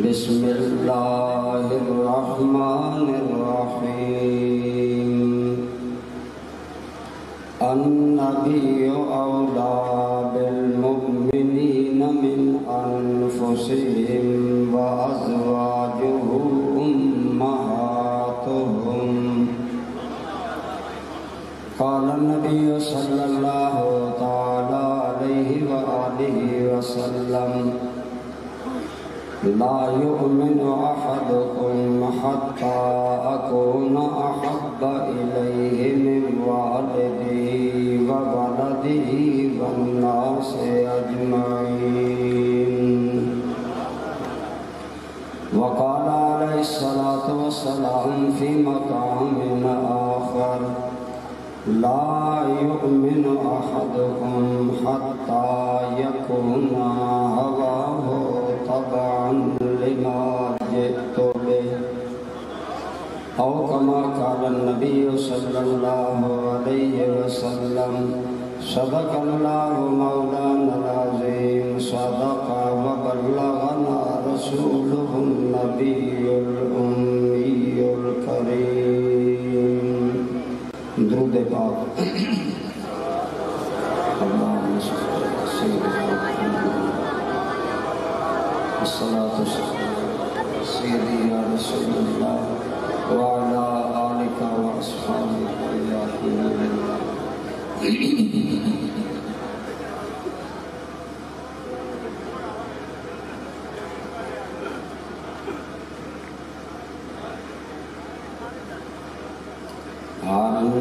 بسم اللہ الرحمن الرحیم النبی اولی بالمؤمنین من انفسهم وازواجہ امہاتہم قال النبی صلی اللہ تعالی علیہ وآلہ وسلم لا يؤمن أحدكم حتى أكون أحب إليه من والده وولده والناس أجمعين وقال عليه الصلاة والسلام في مقام آخر لا يؤمن أحدكم حتى يكون هواه طبعا لما جئت به أو كما قال النبي صلى الله عليه وسلم صدق الله مولانا العظيم صدق وبلغنا رسوله النبي الأمي الكريم درود پاک اللهم صل على سيدنا محمد الصلاة والسلام سيدي يا رسول الله وعلى آلك وأصحابك يا حبيب الله.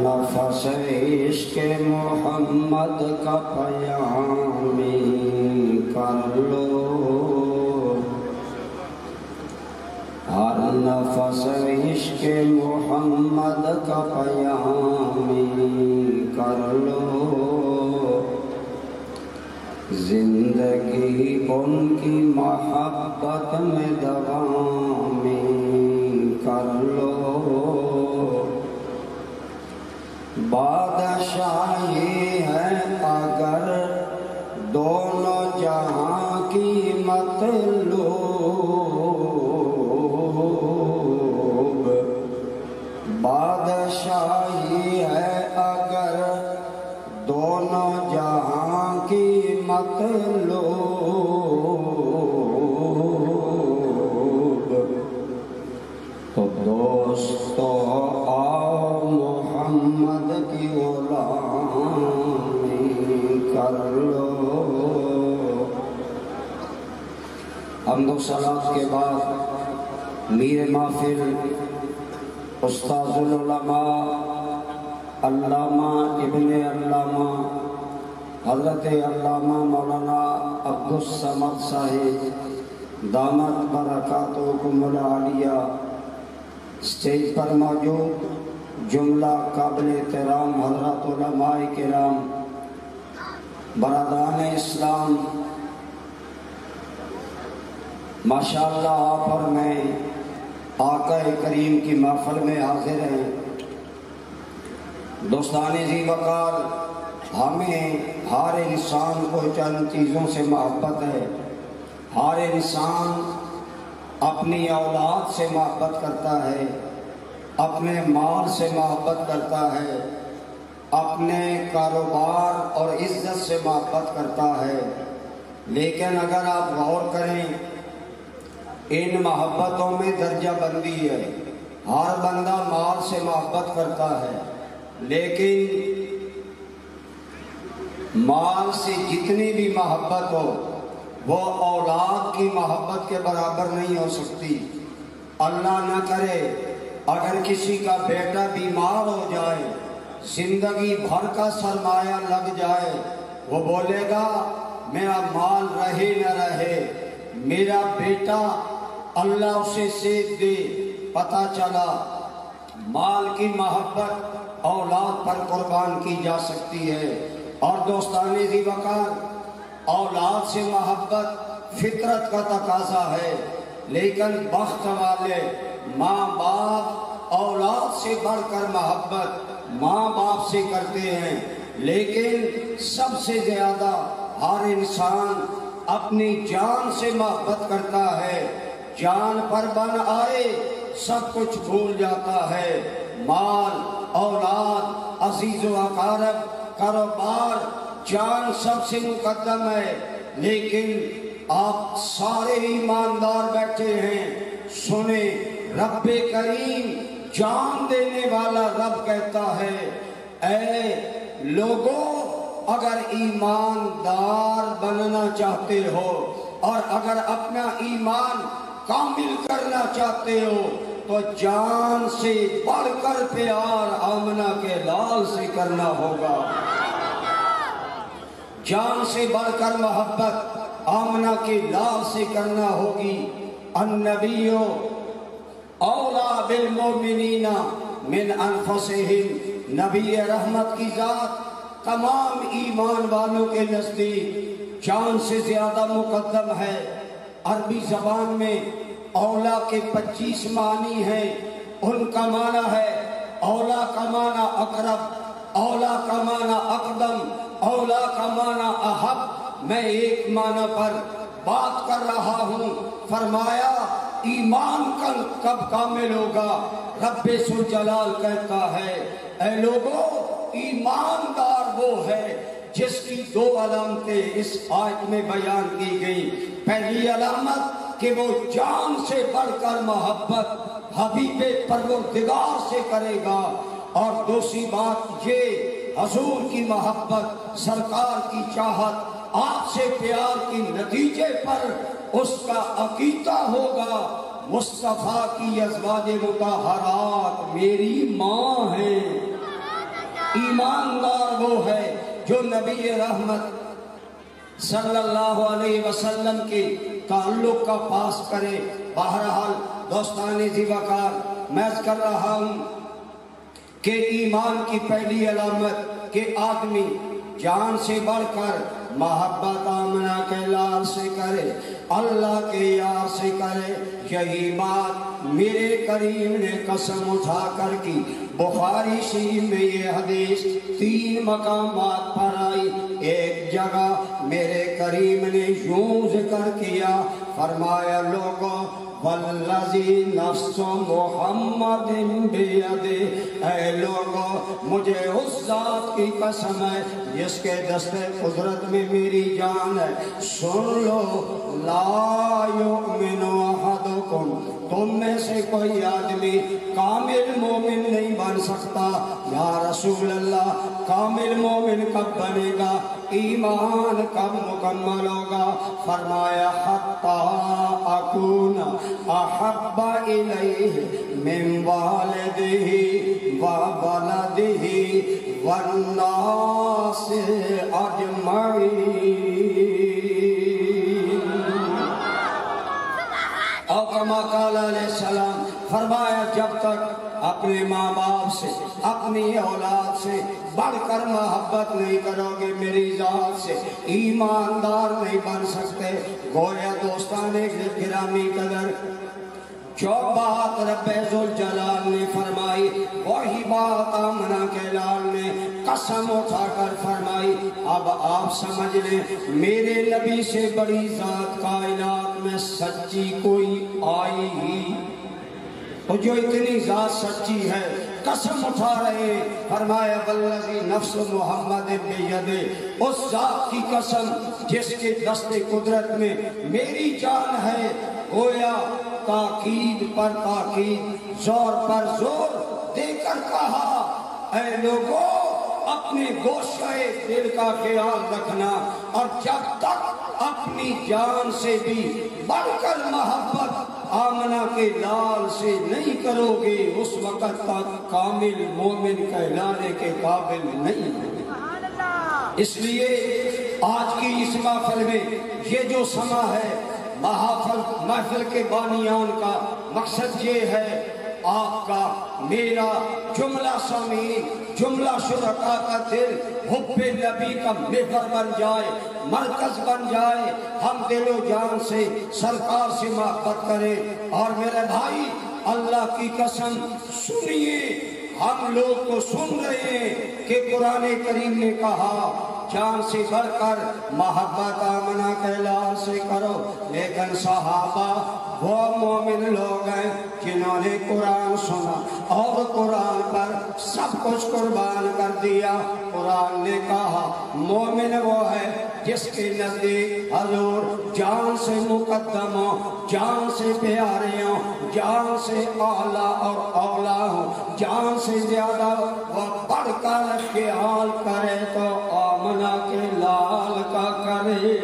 نفس عشق محمد کا پیامی کر لو ہر نفس عشق محمد کا پیامی کر لو زندگی ان کی محبت میں دوامی کر لو بادشاہی ہے اگر دونوں جہاں کی مطلوب بادشاہی ہے اگر دونوں جہاں کی مطلوب تو دوستو محمد کی غلامی کر لو. حمد و صلوات کے بعد میر محفل استاذ العلماء علامہ ابن علامہ حضرت علامہ مولانا عبدالصمد صاحب دامت برکاتہم العالیہ اسٹیج پر موجود جملہ قابل احترام حضرات علماء کرام برادران اسلام ماشاءاللہ آپ اور میں آقا کریم کی محفل میں حاضر ہیں. دوستان ذی وقار ہمیں ہر انسان کو چند چیزوں سے محبت ہے. ہر انسان اپنی اولاد سے محبت کرتا ہے, اپنے مال سے محبت کرتا ہے, اپنے کاروبار اور عزت سے محبت کرتا ہے. لیکن اگر آپ غور کریں ان محبتوں میں درجہ بندی ہے. ہر بندہ مال سے محبت کرتا ہے لیکن مال سے جتنی بھی محبت ہو وہ اولاد کی محبت کے برابر نہیں ہو سکتی. اللہ نہ کرے اگر کسی کا بیٹا بیمار ہو جائے, زندگی بھر کا سرمایہ لگ جائے, وہ بولے گا میرا مال رہے نہ رہے, میرا بیٹا اللہ اسے صحت دے. پتہ چلا مال کی محبت اولاد پر قربان کی جا سکتی ہے. اور دوستان ذی وقار اولاد سے محبت فطرت کا تقاضا ہے, لیکن بخت والے ماں باپ اولاد سے بڑھ کر محبت ماں باپ سے کرتے ہیں. لیکن سب سے زیادہ ہر انسان اپنی جان سے محبت کرتا ہے، جان پر بن آئے سب کچھ بھول جاتا ہے، مال، اولاد، عزیز و اقارب، کاروبار، جان سب سے مقدم ہے۔ لیکن آپ سارے ایماندار بیٹھے ہیں، سنیں رب کریم جان دینے والا رب کہتا ہے، اے لوگوں اگر ایماندار بننا چاہتے ہو اور اگر اپنا ایمان کامل کرنا چاہتے ہو تو جان سے بڑھ کر پیار آمنہ کے لال سے کرنا ہوگا، جان سے بڑھ کر محبت آمنہ کے لال سے کرنا ہوگی۔ النبی اولا بالمؤمنین من انفسہم، نبی رحمت کی ذات تمام ایمان والوں کے نزدیک جان سے زیادہ مقدم ہے۔ عربی زبان میں اولا کے 25 معنی ہیں، ان کا معنی ہے اولا کا معنی اقرب، اولا کا معنی اقدم، اولا کا معنی احب۔ میں ایک معنی پر بات کر رہا ہوں۔ فرمایا ایمان کب کامل ہوگا؟ رب ذوالجلال کہتا ہے، اے لوگوں ایماندار وہ ہے جس کی 2 علامتیں اس آیت میں بیان کی گئی۔ پہلی علامت کہ وہ جان سے بڑھ کر محبت حبیب پروردگار سے کرے گا، اور دوسری بات یہ حضور کی محبت، سرکار کی چاہت، آپ سے پیار کی نتیجے پر اس کا عقیدہ ہوگا مصطفیٰ کی ازواج مطہرات میری ماں ہیں۔ ایماندار وہ ہے جو نبی رحمت صلی اللہ علیہ وسلم کے تعلق کا پاس کرے۔ بہرحال دوستان ذی وقار میں کر رہا ہوں کہ ایمان کی پہلی علامت کہ آدمی جان سے بڑھ کر محبت آمنہ کے لال سے کرے، اللہ کے یار سے کرے۔ یہی بات میرے کریم نے قسم اٹھا کر کی۔ بخاری شریف میں یہ حدیث 3 مقامات پر آئی۔ ایک جگہ میرے کریم نے یوں ذکر کیا، فرمایا لوگوں والذی نفس محمد بیدہ، اے لوگوں مجھے اس ذات کی قسم ہے جس کے دست قدرت میں میری جان ہے، سن لو لا یؤمن احدکم، تم میں سے کوئی آدمی کامل مومن نہیں بن سکتا۔ یا رسول اللہ کامل مومن کب بنے گا؟ ایمان کب مکمل ہوگا؟ فرمایا حتی اکون احب الیہ من والدہ وولدہ والناس اجمعین۔ اور کما قال علیہ السلام، فرمایا جب تک اپنے ماں باپ سے، اپنی اولاد سے بڑھ کر محبت نہیں کرو گے میری ذات سے، ایماندار نہیں بن سکتے۔ گویا دوستان گرامی قدر جو بات رب ذوالجلال نے فرمائی وہی بات آمنہ کے لال نے قسم اٹھا کر فرمائی۔ اب آپ سمجھ لیں میرے نبی سے بڑی ذات کائنات میں سچی کوئی آئی ہی، اور جو اتنی ذات سچی ہے قسم اٹھا رہے، فرمایا والذی نفس محمد بیدہ، اس ذات کی قسم جس کے دست قدرت میں میری جان ہے۔ گویا تاکید پر تاکید، زور پر زور دے کر کہا، اے لوگوں اپنے گوشہ دل کا خیال رکھنا، اور جب تک اپنی جان سے بھی بڑھ کر محبت آمنہ کے لال سے نہیں کرو گے اس وقت تک کامل مومن کہلانے کے قابل نہیں ہو۔ اس لیے آج کی اس محفل میں یہ جو سما ہے، محفل کے بانیان کا مقصد یہ ہے آپ کا میرا جملہ سامعین، جملہ شرکا کا دل حب نبی کا محور بن جائے، مرکز بن جائے، ہم دل و جان سے سرکار سے محبت کریں۔ اور میرے بھائی اللہ کی قسم سنیے، ہم لوگ تو سن رہے ہیں کہ قرآن کریم نے کہا جان سے بڑھ کر محبت آمنہ کے لال سے کرو۔ لیکن صحابہ وہ مومن لوگ ہیں جنہوں نے قرآن سنا اور قرآن پر سب کچھ قربان کر دیا۔ قرآن نے کہا مومن وہ ہے جس کے نزدیک حضور جان سے مقدم ہو، جان سے پیارے ہوں، جان سے اعلیٰ اور اولیٰ ہوں، جان سے زیادہ وہ بڑھ کر خیال کرے تو آمنہ کے لال کا کرے۔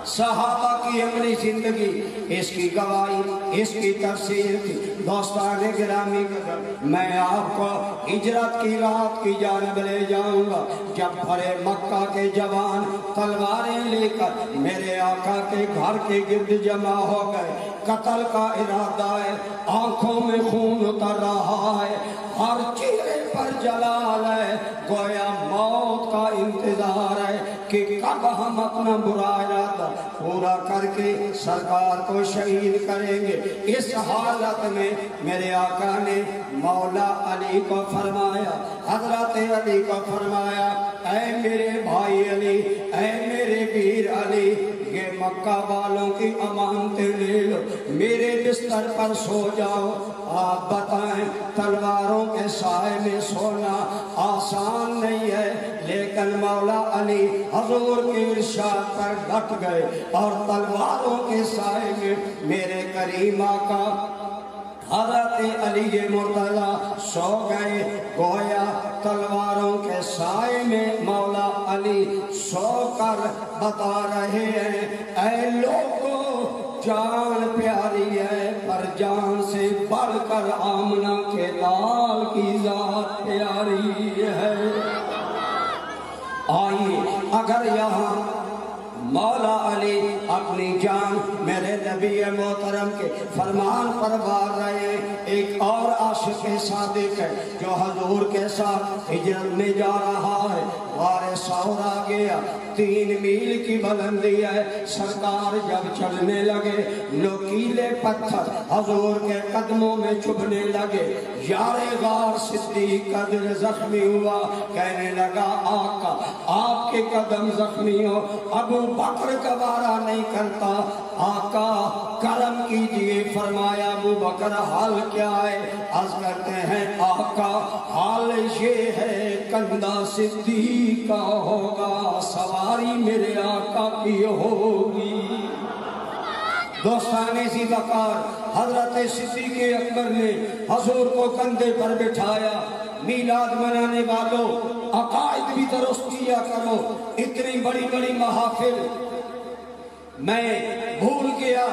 صحابہ کی عملی زندگی اس کی گواہی، اس کی تفسیر تھی۔ دوستان گرامی، میں آپ کو ہجرت کی رات کی جانب لے جاؤں گا جب بڑے مکہ کے جوان تلواریں لے کر میرے آقا کے گھر کے گرد جمع ہو گئے۔ قتل کا ارادہ ہے، آنکھوں میں خون اتر رہا ہے، ہر چہرے پر جلال ہے، گویا موت کا انتظار ہے کہ کب ہم اپنا برا ارادہ پورا کر کے سرکار کو شہید کریں گے۔ اس حالت میں میرے آقا نے مولا علی کو فرمایا، حضرت علی کو فرمایا، اے میرے بھائی علی، اے میرے ویر علی، یہ مکہ والوں کی امانتیں لے لو، میرے بستر پر سو جاؤ۔ آپ بتائیں تلواروں کے سائے میں سونا آسان نہیں ہے، لیکن مولا علی حضور کے ارشاد پر ڈٹ گئے اور تلواروں کے سائے میں میرے کریم آقا حضرت علی مرتضی سو گئے۔ گویا تلواروں کے سائے میں مولا علی سو کر بتا رہے ہیں، اے لوگوں جان پیاری ہے پر جان سے بڑھ کر آمنہ کے لال کی ذات پیاری ہے۔ آئیے اگر یہاں مولا علی اپنی جان میرے نبی محترم کے فرمان پر وار رہے، ایک اور عاشق صادق ہے جو حضور کے ساتھ ہجرت میں جا رہا ہے، غار ثور آ گیا، 3 میل کی بلندی ہے۔ سرکار جب چلنے لگے نوکیلے پتھر حضور کے قدموں میں چبھنے لگے۔ یار غار صدیق کا دل زخمی ہوا، کہنے لگا آقا آپ کے قدم زخمی ہو، ابو بکر گوارا نہیں کرتا، آقا کرم کیجئے۔ فرمایا ابو بکر حال کیا ہے؟ عرض کرتے ہیں آقا حال یہ ہے کندھا صدیق کا ہوگا، سواری میرے آقا کی ہوگی۔ دوستانے سی وقار حضرت صدیق اکبر نے حضور کو کندھے پر بٹھایا۔ میلاد منانے والوں عقائد بھی درست کیا کرو، اتنی بڑی بڑی محافل میں بھول گیا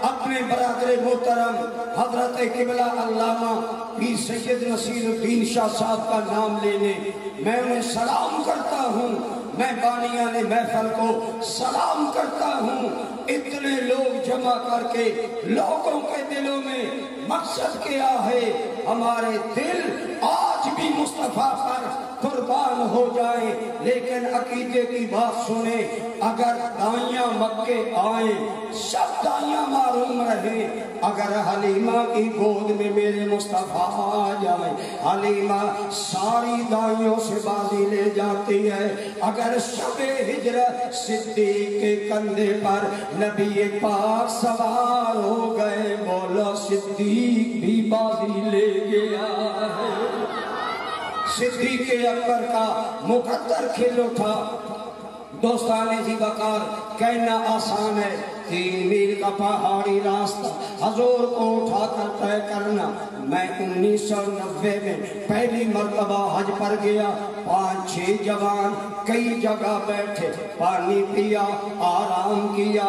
اپنے برادر محترم حضرت قبلہ علامہ پیر سید نصیر الدین شاہ صاحب کا نام لینے۔ میں انہیں سلام کرتا ہوں، میں بانیان محفل کو سلام کرتا ہوں۔ اتنے لوگ جمع کر کے لوگوں کے دلوں میں مقصد کیا ہے؟ ہمارے دل آج بھی مصطفیٰ پر قربان ہو جائیں، لیکن عقیدے کی بات سنیں، اگر دائیاں مکے آئیں سب دائیاں معروم رہیں، اگر حلیمہ کی گود میں میرے مصطفیٰ آ جائیں، حلیمہ ساری دائیوں سے بازی لے جاتی ہے۔ اگر شب ہجرت صدیق کے کندھے پر نبی پاک سوار ہو گئے، بولا صدیق بھی بازی لے گیا ہے۔ صدیق اکبر کا مقدر کھل اٹھا۔ دوستانے سی وقار کہنا آسان ہے، 3 میل کا پہاڑی راستہ حضور کو اٹھا کر طے کرنا۔ میں 1990 میں پہلی مرتبہ حج پر گیا، 5-6 جوان کئی جگہ بیٹھے، پانی پیا، آرام کیا،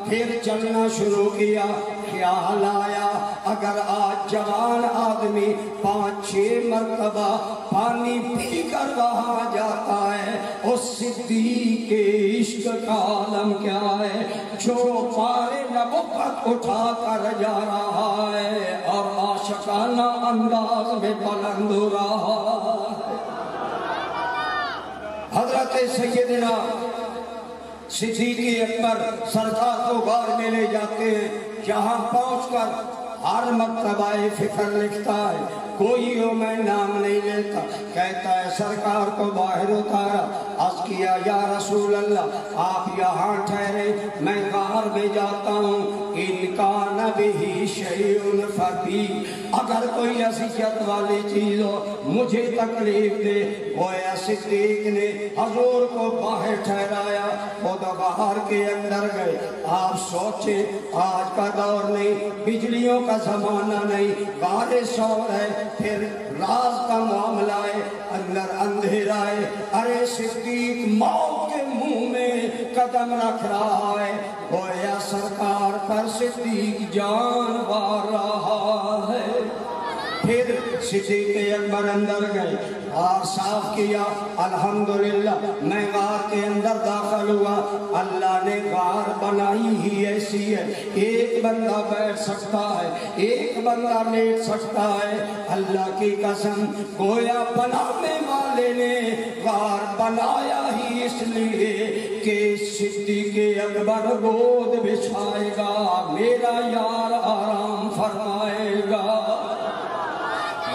پھر چلنا شروع کیا۔ خیال آیا اگر آج جوان آدمی 5-6 مرتبہ پانی پی کر وہاں جاتا ہے، اس صدیق کے عشق کا عالم کیا ہے جو پارے نبوت اٹھا کر جا رہا ہے اور عاشقانہ انداز میں بلند ہو رہا ہے۔ حضرت سیدنا صدیق اکبر سرکار کو غار میں لے جاتے ہیں، جہاں پہنچ کر ہر مرتبہ فکر لکھتا ہے، کوئی ہو میں نام نہیں لیتا، کہتا ہے سرکار کو باہر اتارا، عرض کیا یا رسول اللہ آپ یہاں ٹھہرے، میں غار میں جاتا ہوں، ان کان بہ شیء فبی، اگر کوئی اذیت والی چیز ہو مجھے تکلیف دے۔ گویا صدیق نے حضور کو باہر ٹھہرایا، خود غار کے اندر گئے۔ آپ سوچیں آج کا دور نہیں، بجلیوں کا زمانہ نہیں، غار سور ہے، پھر راز کا معاملہ ہے، اندر اندھیرا ہے، ارے صدیق موت کے منہ میں قدم رکھ رہا ہے، گویا سرکار پر صدیق جان وار رہا ہے۔ پھر صدیق اکبر اندر گئے اور صاف کیا، الحمدللہ میں غار کے اندر داخل ہوا، اللہ نے غار بنائی ہی ایسی ہے، ایک بندہ بیٹھ سکتا ہے، ایک بندہ لیٹ سکتا ہے، اللہ کی قسم گویا بنانے والے نے غار بنایا ہی اس لیے کہ صدیق اکبر گود بچھائے گا، میرا یار آرام فرمائے گا۔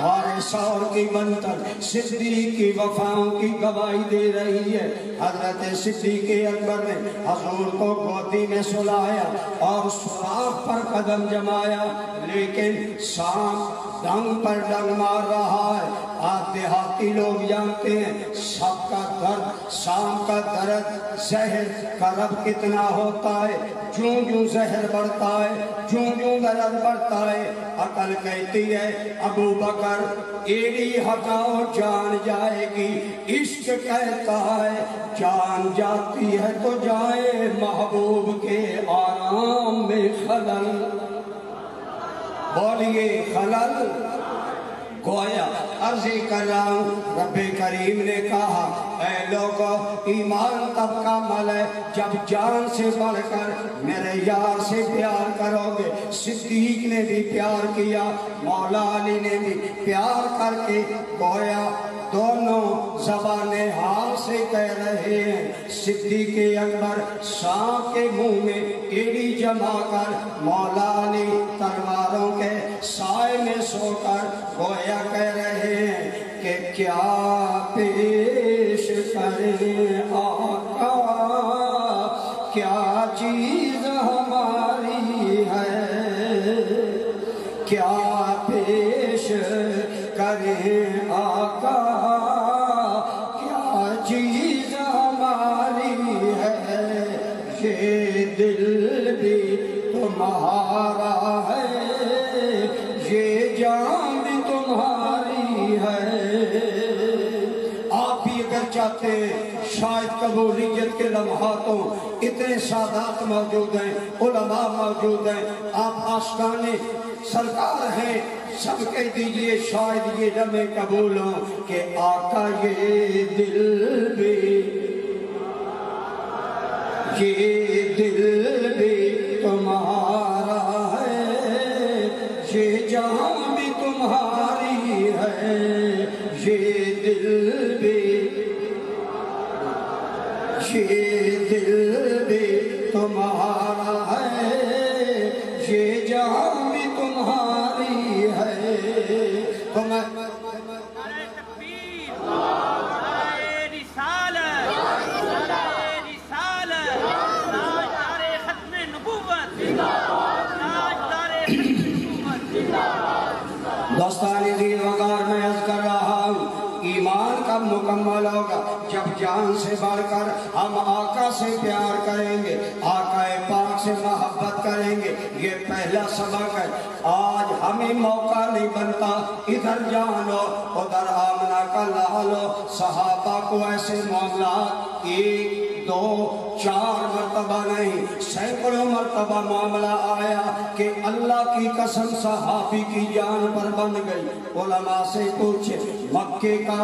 غار سور کی بنتر صدیق کی وفاؤں کی گواہی دے رہی ہے۔ حضرت صدیق اکبر نے حضور کو گودی میں سلایا اور سوراخ پر قدم جمایا، لیکن سانپ ڈنگ پر ڈنگ مار رہا ہے۔ آپ دیہاتی لوگ جانتے ہیں سب کا درد، سانپ کا درد، زہر کا رب کتنا ہوتا ہے، جوں جوں زہر بڑھتا ہے، جوں جوں درد بڑھتا ہے۔ عقل کہتی ہے ابو بکر ایڑی ہٹاؤ جان جائے گی، عشق کہتا ہے جان جاتی ہے تو جائے محبوب کے آرام میں خلل، بولیے خلل۔ گویا عرضی کر رہا ہوں رب کریم نے کہا اے لوگو ایمان تب کامل ہے جب جان سے بڑھ کر میرے یار سے پیار کرو گے۔ صدیق نے بھی پیار کیا، مولا علی نے بھی پیار کر کے گویا دونوں زبان حال سے کہہ رہے ہیں۔ صدیق اکبر سانپ کے منہ میں ایڑی جما کر مولا علی تلواروں کے سائے میں سو کر گویا کہہ رہے ہیں کہ کیا پیش کریں آقا، کیا چیز ہماری ہے، کیا پیش کریں آقا، کیا چیز ہماری ہے، یہ دل بھی تمہارا ہے، یہ جان بھی تمہاری ہے۔ آپ بھی اگر چاہتے ہیں شاید قبولیت کے لمحاتوں اتنے سادات موجود ہیں، علماء موجود ہیں، آپ عاشقان سرکار ہیں، سب کہہ دیجئے شاید یہ لمحے قبول ہوں کہ آقا یہ دل بھی تمہارا ہے، یہ جان بھی تمہاری ہے، یہ دل بھی تمہارا ہے، یہ جان بھی تمہاری ہے۔ دوستانی دین وقار میں عرض کر رہا ہوں ایمان کب مکمل ہوگا جب جان سے بڑھ کر ہم آقا سے پیار کریں گے، آقا پاک سے محبت کریں گے۔ یہ پہلا سبق ہے۔ آج ہمیں موقع نہیں بنتا ادھر جان لو ادھر آمنہ کا لالو، صحابہ کو ایسے معاملات ایک دو چار مرتبہ نہیں سینکڑوں مرتبہ معاملہ آیا کہ اللہ کی قسم صحابی کی جان پر بن گئی۔ علماء سے پوچھے مکے کا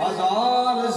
1000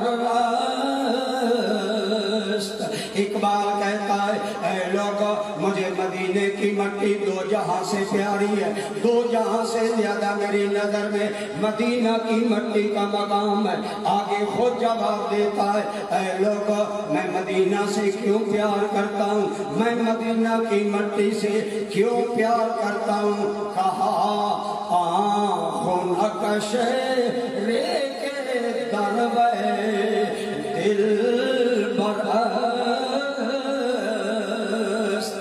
پرست۔ اقبال کہتا ہے اے لوگو مجھے مدینے کی مٹی دو جہاں سے پیاری ہے، دو جہاں سے زیادہ میری نظر میں مدینہ کی مٹی کا مقام ہے۔ آگے خود جواب دیتا ہے اے لوگو میں مدینہ سے کیوں پیار کرتا ہوں، میں مدینہ کی مٹی سے کیوں پیار کرتا ہوں؟ کہا آنکھوں نقش رے کے دروے دل برست۔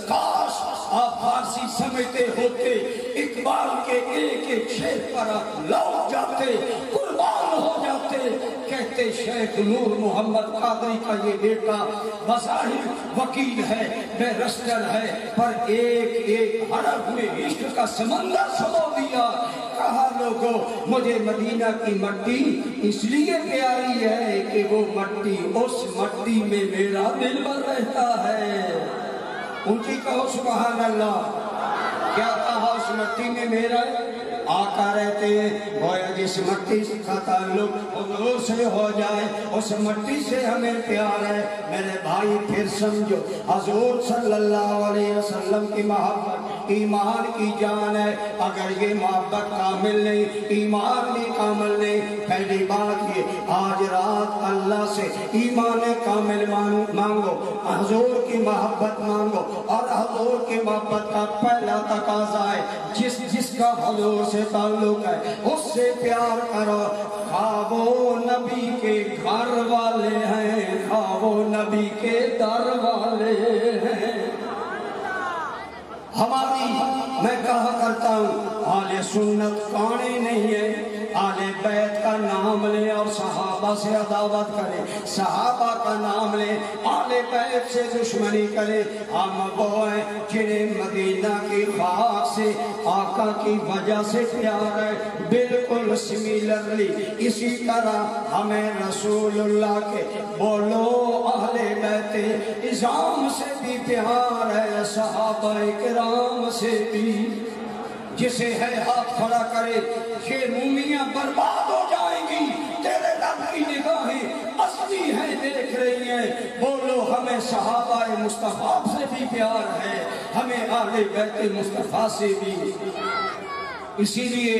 کاش آپ فارسی سمجھتے ہوتے، اقبال کے ایک ایک شعر پر آپ لوٹ جاتے، قربان ہو جاتے۔ کہتے شیخ نور محمد قادری کا یہ بیٹا بظاہر وکیل ہے، بیرسٹر ہے، پر ایک ایک حرف میں عشق کا سمندر سمو دیا۔ کہا لوگو مجھے مدینہ کی مٹی اس لیے پیاری ہے کہ وہ مٹی، اس مٹی میں میرا دل بر رہتا ہے۔ اونچی کہو سبحان اللہ۔ کیا کہا اس مٹی میں میرا آقا رہتے ہیں، گویا جس مٹی کا تعلق حضور سے ہو جائے اس مٹی سے ہمیں پیار ہے۔ میرے بھائی پھر سمجھو حضور صلی اللہ علیہ وسلم کی محبت ایمان کی جان ہے۔ اگر یہ محبت کامل نہیں، ایمان بھی کامل نہیں۔ پہلی بات یہ آج رات اللہ سے ایمان کامل مانگو، حضور کی محبت مانگو، اور حضور کی محبت کا پہلا تقاضا ہے جس کا حضور سے تعلق ہے اس سے پیار کرو۔ خواہ وہ نبی کے گھر والے ہیں، خواہ وہ نبی کے در والے ہیں۔ ہماری میں کہا کرتا ہوں آل سنت کانے نہیں ہے، آل بیت کا نام لے اور صحابہ سے عداوت کرے، صحابہ کا نام لے آل بیت سے دشمنی کرے۔ ہم وہ ہیں جنہیں مدینہ کی خاک سے آقا کی وجہ سے پیار ہے، بالکل سمیلرلی اسی طرح ہمیں رسول اللہ کے بولو اہل بیت اعظام سے بھی پیار ہے، صحابہ کرام سے بھی۔ جسے ہے ہاتھ کھڑا کرے یہ مومیاں برباد ہو جائیں گی، تیرے رب کی نگاہیں اصلی ہیں دیکھ رہی ہیں۔ بولو ہمیں صحابہ مصطفیٰ سے بھی پیار ہے، ہمیں اہل بیت مصطفیٰ سے بھی۔ اسی لیے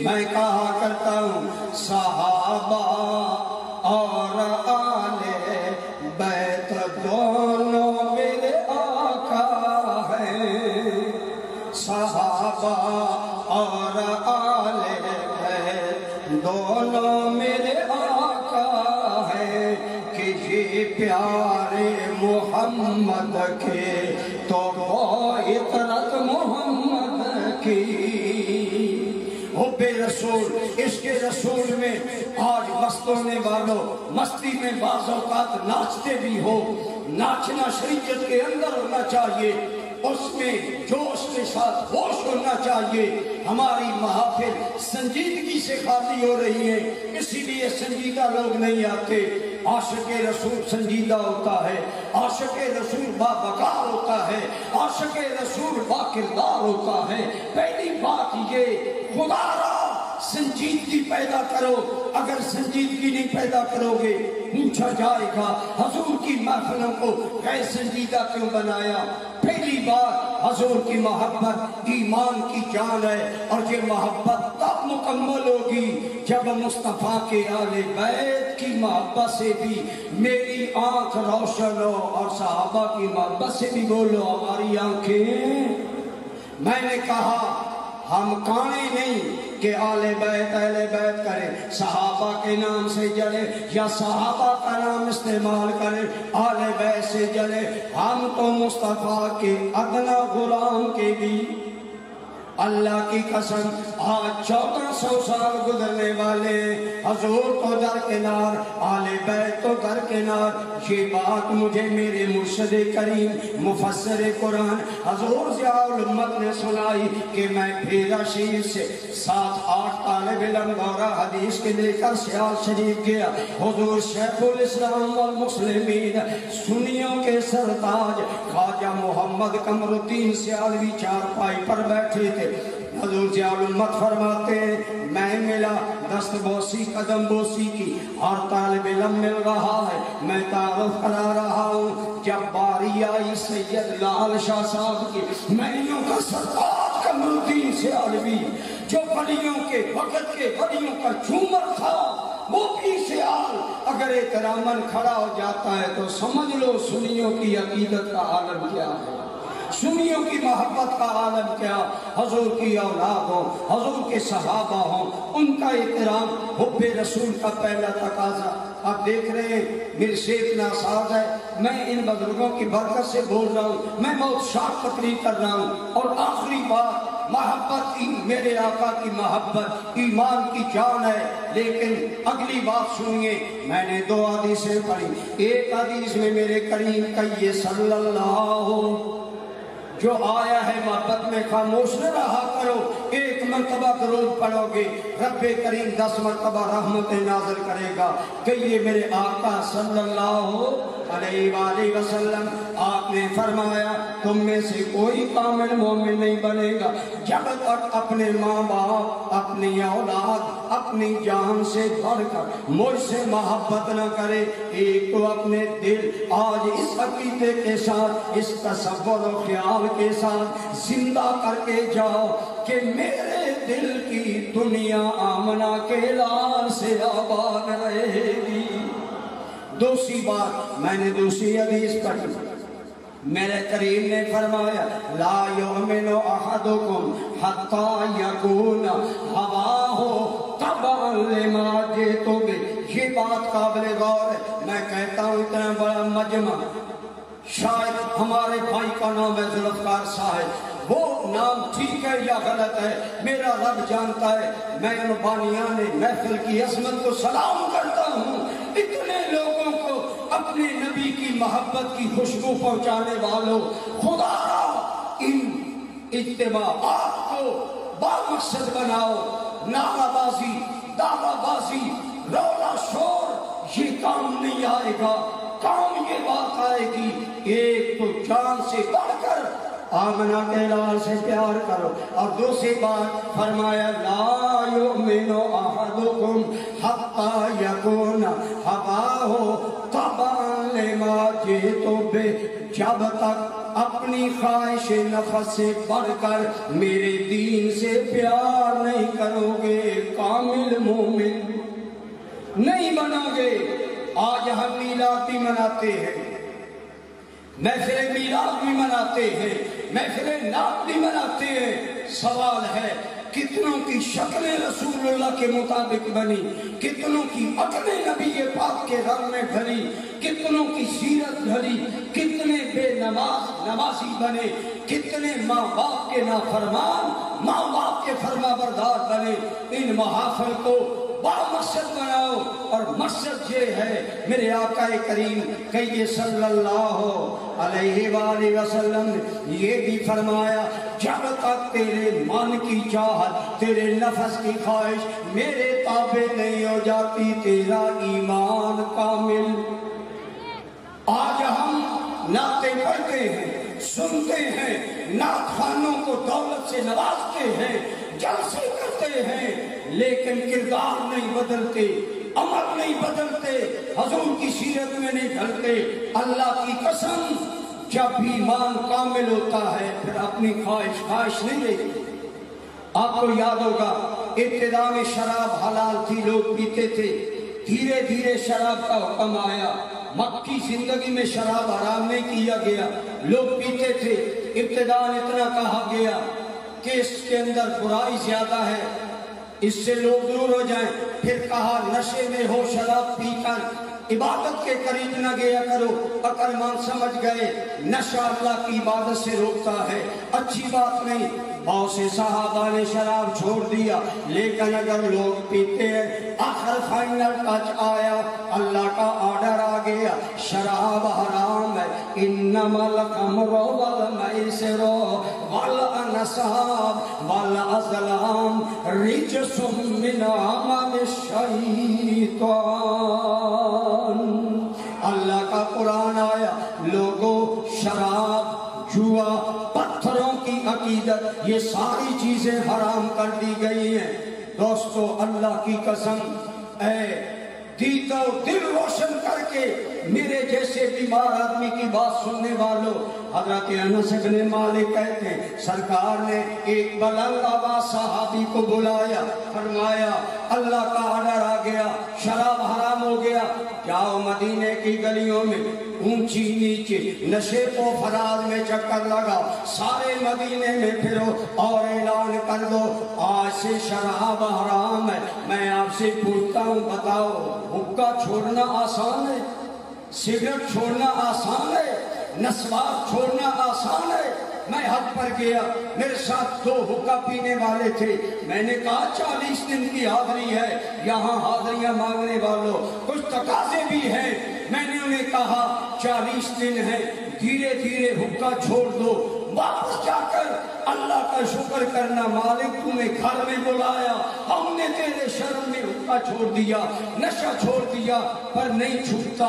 میں کہا کرتا ہوں صحابہ اور اہل بیت دونوں میرے آقا ہیں، صحابہ اور آل بیت دونوں میرے آقا ہیں، کہ یہ پیارے محمد کے تو وہ اطرت محمد کی۔ حب رسول، عشق رسول میں آج مست ہونے والوں مستی میں بعض اوقات ناچتے بھی ہو، ناچنا شریعت کے اندر ہونا چاہیے، اس میں جوش کے ساتھ ہوش ہونا چاہیے۔ ہماری محافل سنجیدگی سے خالی ہو رہی ہے، اسی لیے سنجیدہ لوگ نہیں آتے۔ عاشق رسول سنجیدہ ہوتا ہے، عاشق رسول باوقار ہوتا ہے، عاشق رسول باکردار ہوتا ہے۔ پہلی بات یہ خدا را سنجیدگی پیدا کرو، اگر سنجیدگی نہیں پیدا کرو گے پوچھا جائے گا حضور کی محفلوں کو غیر سنجیدہ کیوں بنایا۔ پہلی بات حضور کی محبت ایمان کی جان ہے، اور یہ محبت تب مکمل ہوگی جب مصطفیٰ کے آل بیت کی محبت سے بھی میری آنکھ روشن ہو، اور صحابہ کی محبت سے بھی بولو ہماری آنکھیں۔ میں نے کہا ہم کانے نہیں کہ آل بیت اہل بیت کریں، صحابہ کے نام سے جلے یا صحابہ کا نام استعمال کریں، آل بیت سے جلے۔ ہم تو مصطفیٰ کے ادنا غلام کے بھی اللہ کی قسم آج 1400 سال گزرنے والے، حضور تو درکنار، آل بیت تو درکنار۔ یہ بات مجھے میرے مرشد کریم مفسر قرآن حضور ضیاء الامت نے سنائی کہ میں پھیرا شریف سے 7-8 طالب علم دورہ حدیث کے لے کر سیال شریف گیا۔ حضور شیخ الاسلام والمسلمین سنیوں کے سرتاج خواجہ محمد قمر الدین سیالوی چارپائی پر بیٹھے تھے۔ حضور ضیاء الامت فرماتے ہیں میں ملا دست بوسی قدم بوسی کی اور طالب علم مل رہا ہے میں تعارف کرا رہا ہوں جب باری آئی سید لال شاہ صاحب کی مینیوں کا سردار کمر الدین سیالوی جو بڑیوں کے وقت کے بڑیوں کا جھومر تھا وہ بھی سیال اگر احتراماً کھڑا ہو جاتا ہے تو سمجھ لو سنیوں کی عقیدت کا عالم کیا ہے سنیوں کی محبت کا عالم کیا حضور کی اولاد ہوں حضور کے صحابہ ہوں ان کا احترام حب رسول کا پہلا تقاضا آپ دیکھ رہے ہیں میرے سے اتنا ساز ہے میں ان بزرگوں کی برکت سے بول رہا ہوں میں بہت شاک تقریر کر رہا ہوں اور آخری بات محبت کی میرے آقا کی محبت ایمان کی جان ہے لیکن اگلی بات سنیے میں نے 2 حدیثیں پڑھی ایک حدیث میں میرے کریم کہیے صلی اللہ جو آیا ہے محبت میں خاموش نہ رہا کرو ایک مرتبہ درود پڑھو گے رب کریم 10 مرتبہ رحمت نازل کرے گا کہیے میرے آقا صلی اللہ علیہ وآلہ وسلم آپ نے فرمایا تم میں سے کوئی کامل مومن نہیں بنے گا جب تک اپنے ماں باپ اپنی اولاد اپنی جان سے بڑھ کر مجھ سے محبت نہ کرے ایک تو اپنے دل آج اس عقیدے کے ساتھ اس تصور و خیال کے ساتھ زندہ کر کے جاؤ کہ میرے دل کی دنیا آمنہ کے لال سے آباد رہے گی دوسری بات میں نے دوسری حدیث پڑھی میرے کریم نے فرمایا لا یؤمن احدکم حتی یکون ہواہ تبعا لما جئت بہ یہ بات قابل غور ہے میں کہتا ہوں اتنا بڑا مجمع شاید ہمارے بھائی کا نام ہے ذوالفقار صاحب وہ نام ٹھیک ہے یا غلط ہے میرا رب جانتا ہے میں ان بانیان محفل کی عظمت کو سلام کرتا ہوں اتنے لوگوں کو اپنے نبی کی محبت کی خوشبو پہنچانے والوں خدا ان اجتماعات کو بامقصد بناؤ نعرہ بازی دعویٰ بازی رولا شور یہ کام نہیں آئے گا کام یہ بات آئے گی ایک تو جان سے بڑھ کر آمنہ کے لال سے پیار کرو اور دوسری بات فرمایا لا یؤمن احدکم حتی یکون ہواہ تبعا لما جئت بہ جب تک اپنی خواہش نفس سے بڑھ کر میرے دین سے پیار نہیں کرو گے کامل مومن نہیں بنو گے آج ہم میلاد بھی مناتے ہیں محفل میلاد بھی مناتے ہیں محفل نعت بھی مناتے ہیں سوال ہے کتنوں کی شکلیں رسول اللہ کے مطابق بنی کتنوں کی عقلیں نبی پاک کے رنگ میں بھری کتنوں کی سیرت بھری کتنے بے نمازی بنے کتنے ماں باپ کے نافرمان ماں باپ کے فرما بردار بنے ان محافل کو بامقصد بناؤ اور مقصد یہ ہے میرے آقا کریم کہیے صلی اللہ علیہ وآلہ وسلم نے یہ بھی فرمایا جب تک تیرے من کی چاہت تیرے نفس کی خواہش میرے تابع نہیں ہو جاتی تیرا ایمان کامل آج ہم نعتیں پڑھتے ہیں سنتے ہیں نعت خوانوں کو دولت سے نوازتے ہیں جلسے کرتے ہیں لیکن کردار نہیں بدلتے عمل نہیں بدلتے حضور کی سیرت میں نہیں ڈھلتے اللہ کی قسم جب ایمان کامل ہوتا ہے پھر اپنی خواہش نہیں رہتی آپ کو یاد ہوگا ابتدا میں شراب حلال تھی لوگ پیتے تھے دھیرے دھیرے شراب کا حکم آیا مکی زندگی میں شراب حرام نہیں کیا گیا لوگ پیتے تھے ابتدا اتنا کہا گیا کہ اس کے اندر برائی زیادہ ہے اس سے لوگ دور ہو جائیں پھر کہا نشے میں ہو شراب پی کر عبادت کے قریب نہ گیا کرو عقل مند سمجھ گئے نشہ اللہ کی عبادت سے روکتا ہے اچھی بات نہیں بہت سے صحابہ نے شراب چھوڑ دیا لیکن اگر لوگ پیتے ہیں آخر فائنل ٹچ آیا اللہ کا آرڈر آ گیا شراب حرام ہے انما الخمر والمیسر والانصاب والازلام رجس من عمل الشیطان اللہ کا قرآن آیا لوگوں شراب جوا پتھروں کی عقیدت عقیدت، یہ ساری چیزیں حرام کر دی گئی ہیں۔ دوستو اللہ کی قسم، اے دیتا دل روشن کر کے میرے جیسے بیمار آدمی کی بات سننے والوں، حضرت انس بن مالک کہتے ہیں سرکار نے ایک بلند آواز صحابی کو بلایا، فرمایا اللہ کا آرڈر آ گیا، شراب حرام ہو گیا، جاؤ مدینے کی گلیوں میں اونچی نیچے نشے و فراز میں چکر لگاؤ، سارے مدینے میں پھرو اور اعلان کر دو آج سے شراب حرام ہے۔ میں آپ سے پوچھتا ہوں بتاؤ حقہ چھوڑنا آسان ہے؟ سگریٹ چھوڑنا آسان ہے؟ نسوار چھوڑنا آسان ہے؟ میں حد پر گیا، میرے ساتھ 2 حقہ پینے والے تھے، میں نے کہا 40 دن کی حاضری ہے، یہاں حاضریاں مانگنے والوں کچھ تقاضے بھی ہیں۔ میں نے انہیں کہا 40 دن ہے، دھیرے دھیرے حقہ چھوڑ دو، واپس جا کر اللہ کا شکر کرنا، مالک تمہیں گھر میں بلایا، ہم نے تیرے شرم میں حقہ چھوڑ دیا، نشہ چھوڑ دیا، پر نہیں چھوٹتا،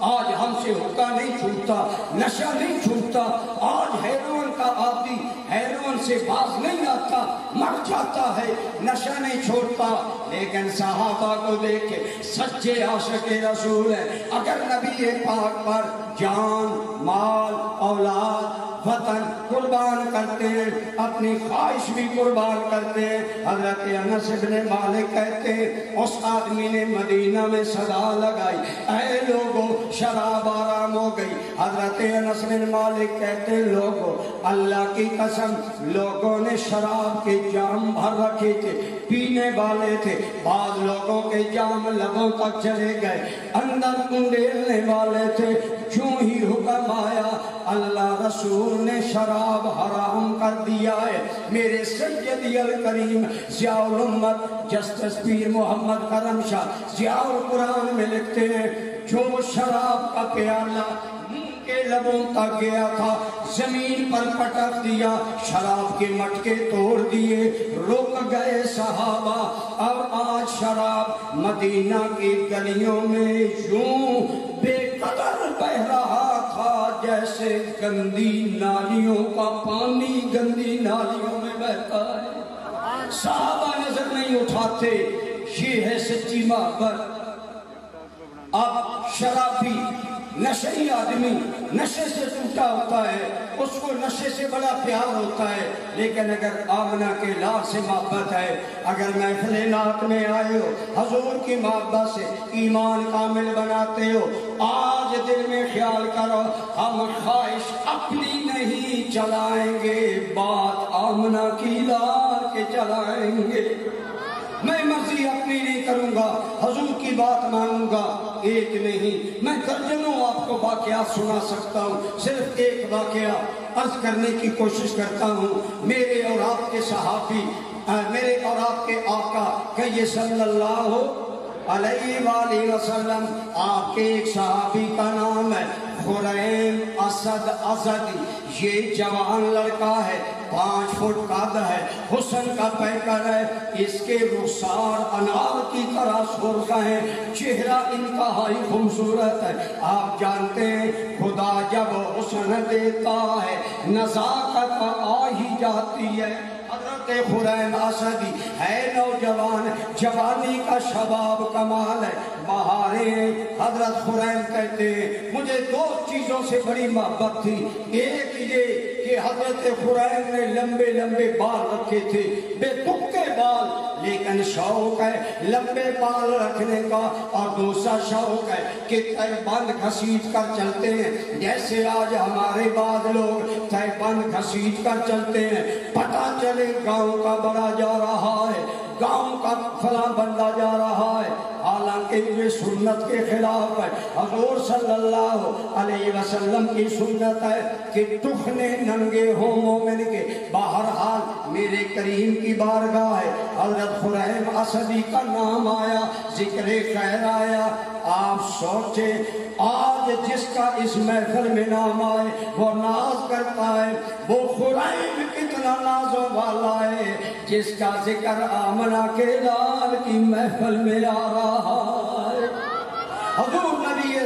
آج ہم سے حقہ نہیں چھوٹتا، نشہ نہیں چھوٹتا، آج ہیروئن کا عادی ہیروئن سے باز نہیں آتا، مر جاتا ہے، نشہ نہیں چھوڑتا۔ لیکن صحابہ کو دیکھے سچے عاشق رسول ہیں، اگر نبی پاک پر جان، مال، اولاد، وطن قربان کرتے ہیں، اپنی خواہش بھی قربان کرتے ہیں۔ حضرت انس بن مالک کہتے ہیں اس آدمی نے مدینہ میں صدا لگائی، اے لوگوں شراب حرام ہو گئی۔ حضرت انس بن مالک کہتے ہیں لوگوں اللہ کی قسم، لوگوں نے شراب کے جام بھر رکھے تھے، پینے والے تھے، بعض لوگوں کے جام لبوں تک چلے گئے، اندر انڈیلنے والے تھے۔ جو ہی حکم آیا اللہ رسول نے شراب حرام کر دیا ہے، میرے سیدی الکریم ضیاء الامت جسٹس پیر محمد کرم شاہ ضیاء القرآن میں لکھتے ہیں جو شراب کا پیالہ منہ کے لبوں تک گیا تھا زمین پر پٹک دیا، شراب کے مٹکے توڑ دیے، رک گئے صحابہ۔ اور آج شراب مدینہ کی گلیوں میں یوں بے قدر بہ رہا تھا جیسے گندی نالیوں کا پانی گندی نالیوں میں بہتا ہے۔ صحابہ نظر نہیں اٹھاتے، یہ ہے سچی محبت۔ اب شرابی نشئی آدمی نشے سے ٹوٹا ہوتا ہے، اس کو نشے سے بڑا پیار ہوتا ہے، لیکن اگر آمنہ کے لال سے محبت ہے، اگر محفل نعت میں آئے ہو حضور کی محبت سے ایمان کامل بناتے ہو، آج دل میں خیال کرو ہم خواہش اپنی نہیں چلائیں گے، بات آمنہ کی لا کے چلائیں گے۔ میں مرضی اپنی نہیں کروں گا، حضور کی بات مانوں گا، ایک نہیں میں درجنوں آپ کو واقعات سنا سکتا ہوں، صرف ایک واقعہ عرض کرنے کی کوشش کرتا ہوں۔ میرے اور آپ کے صحابی، میرے اور آپ کے آقا کہیے صلی اللہ علیہ وآلہ وسلم، آپ کے ایک صحابی کا نام ہے خریم اسد ازدی، یہ جوان لڑکا ہے، 5 فٹ قد ہے، حسن کا پیکر ہے، اس کے رخسار انار کی طرح سرخ ہے، چہرہ انتہائی خوبصورت ہے۔ آپ جانتے ہیں خدا جب حسن دیتا ہے نزاکت آ ہی جاتی ہے۔ حضرت خریم اسدی ہے نوجوان، جوانی کا شباب کمال ہے، بہاریں۔ حضرت خریم کہتے ہیں مجھے 2 چیزوں سے بڑی محبت تھی، ایک یہ کہ حضرت خریم نے لمبے لمبے بال رکھے تھے، بے تکے بال، لیکن شوق ہے لمبے بال رکھنے کا، اور دوسرا شوق ہے کہ تہبند گھسیٹ کر چلتے ہیں، جیسے آج ہمارے بعض لوگ تہبند گھسیٹ کر چلتے ہیں، پتہ چلے گاؤں کا بڑا جا رہا ہے، گاؤں کا فلاں بندہ جا رہا ہے، حالانکہ یہ سنت کے خلاف ہے۔ حضور صلی اللہ علیہ وسلم کی سنت ہے کہ ٹخنے ننگے ہوں مومن کے، بہرحال میرے کریم کی بارگاہ ہے، حضرت خریم اسدی کا نام آیا، ذکر خیر آیا۔ آپ سوچیں آج جس کا اس محفل میں نام آئے وہ ناز کرتا ہے، وہ خریم کتنا نازوں والا ہے جس کا ذکر آمنہ کے لال کی محفل میں آ رہا ہے۔ حضور نبی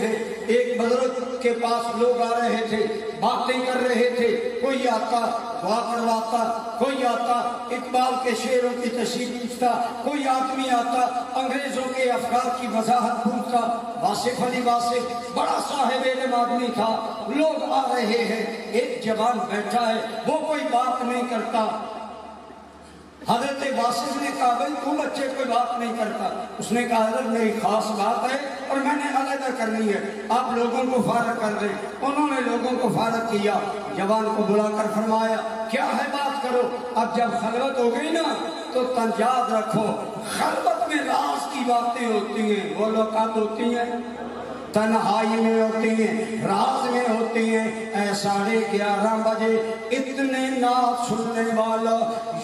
ہیں ایک بزرگ کے پاس لوگ آ رہے تھے، باتیں کر رہے تھے، کوئی آتا دعا کرواتا، کوئی آتا اقبال کے شعروں کی تشریح پوچھتا، کوئی آدمی آتا انگریزوں کے افکار کی وضاحت پوچھتا۔ واصف علی واصف بڑا صاحب علم آدمی تھا، لوگ آ رہے ہیں، ایک جوان بیٹھا ہے، وہ کوئی بات نہیں کرتا۔ حضرت واصف نے کہا بھائی تو بچے کوئی بات نہیں کرتا۔ اس نے کہا حضرت میری خاص بات ہے اور میں نے علیحدہ کرنی ہے، آپ لوگوں کو فارغ کر دیں۔ انہوں نے لوگوں کو فارغ کیا، جوان کو بلا کر فرمایا کیا ہے بات کرو۔ اب جب خلوت ہو گئی نا تو تنجاد رکھو، خلوت میں راز کی باتیں ہوتی ہیں، وہ اوقات ہوتی ہیں تنہائی میں ہوتی ہیں، راز میں ہوتی ہیں۔ 11:30 بجے اتنے نعت سننے والا